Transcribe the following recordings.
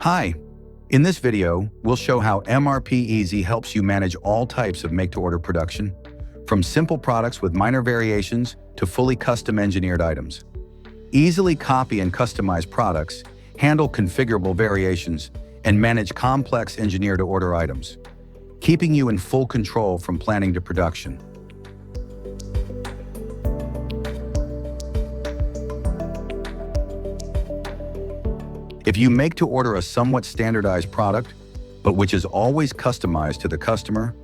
Hi, in this video, we'll show how MRPeasy helps you manage all types of make-to-order production, from simple products with minor variations to fully custom engineered items. Easily copy and customize products, handle configurable variations, and manage complex engineer-to-order items, keeping you in full control from planning to production. If you make to order a somewhat standardized product, but which is always customized to the customer,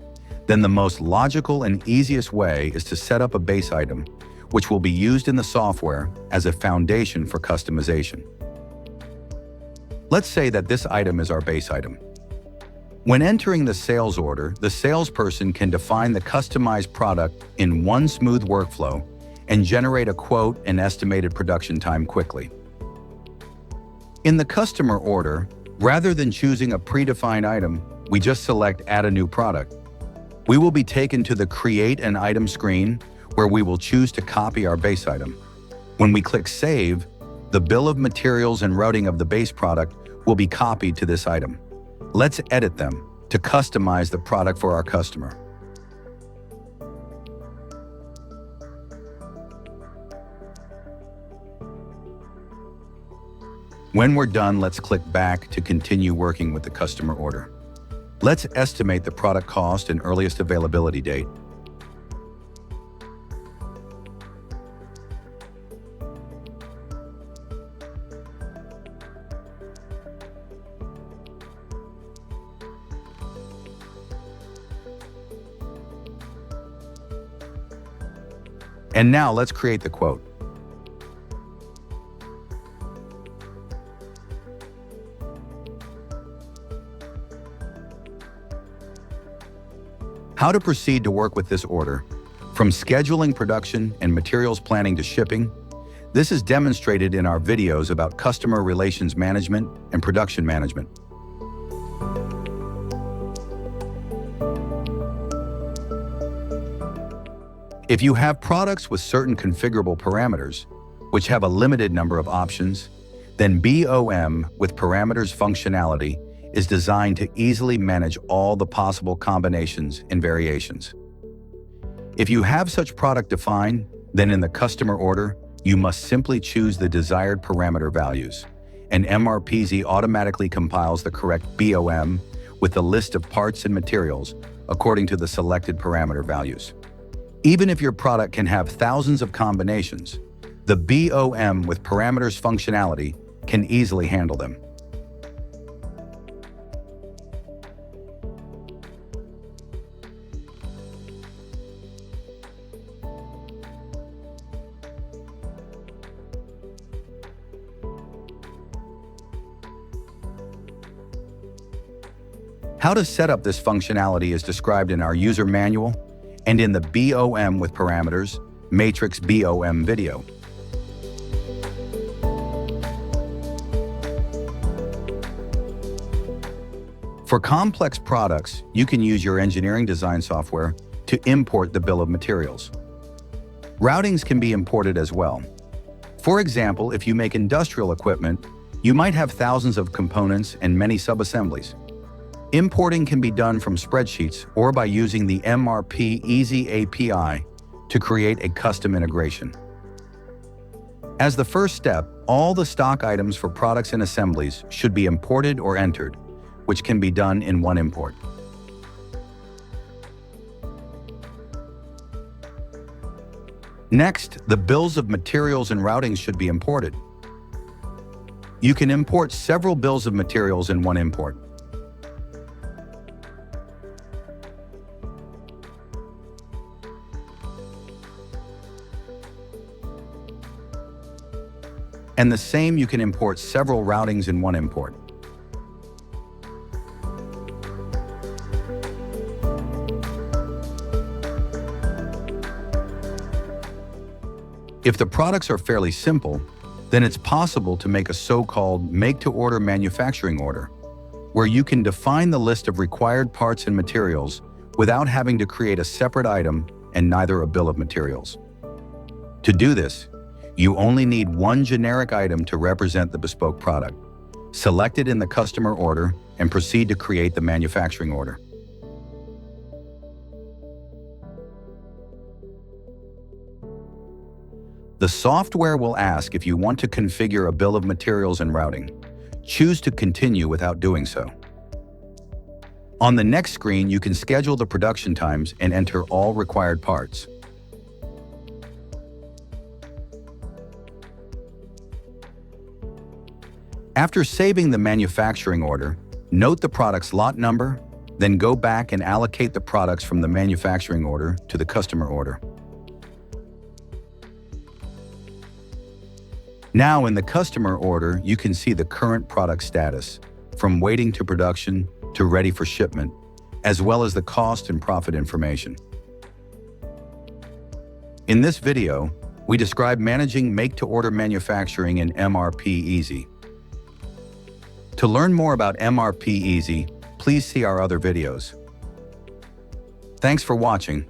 then the most logical and easiest way is to set up a base item, which will be used in the software as a foundation for customization. Let's say that this item is our base item. When entering the sales order, the salesperson can define the customized product in one smooth workflow and generate a quote and estimated production time quickly. In the customer order, rather than choosing a predefined item, we just select Add a New Product. We will be taken to the Create an Item screen, where we will choose to copy our base item. When we click Save, the bill of materials and routing of the base product will be copied to this item. Let's edit them to customize the product for our customer. When we're done, let's click back to continue working with the customer order. Let's estimate the product cost and earliest availability date. And now let's create the quote. How to proceed to work with this order. From scheduling production and materials planning to shipping, this is demonstrated in our videos about customer relations management and production management. If you have products with certain configurable parameters, which have a limited number of options, then BOM with parameters functionality is designed to easily manage all the possible combinations and variations. If you have such product defined, then in the customer order, you must simply choose the desired parameter values, and MRPeasy automatically compiles the correct BOM with the list of parts and materials according to the selected parameter values. Even if your product can have thousands of combinations, the BOM with parameters functionality can easily handle them. How to set up this functionality is described in our user manual and in the BOM with parameters matrix BOM video. For complex products, you can use your engineering design software to import the bill of materials. Routings can be imported as well. For example, if you make industrial equipment, you might have thousands of components and many subassemblies. Importing can be done from spreadsheets or by using the MRPeasy API to create a custom integration. As the first step, all the stock items for products and assemblies should be imported or entered, which can be done in one import. Next, the bills of materials and routings should be imported. You can import several bills of materials in one import. And the same, you can import several routings in one import. If the products are fairly simple, then it's possible to make a so-called make-to-order manufacturing order, where you can define the list of required parts and materials without having to create a separate item and neither a bill of materials. To do this, you only need one generic item to represent the bespoke product, Select it in the customer order and proceed to create the manufacturing order. The software will ask if you want to configure a bill of materials and routing. Choose to continue without doing so. On the next screen, you can schedule the production times and enter all required parts. After saving the manufacturing order, note the product's lot number, then go back and allocate the products from the manufacturing order to the customer order. Now in the customer order, you can see the current product status, from waiting to production to ready for shipment, as well as the cost and profit information. In this video, we describe managing make-to-order manufacturing in MRPeasy. To learn more about MRPeasy, please see our other videos. Thanks for watching.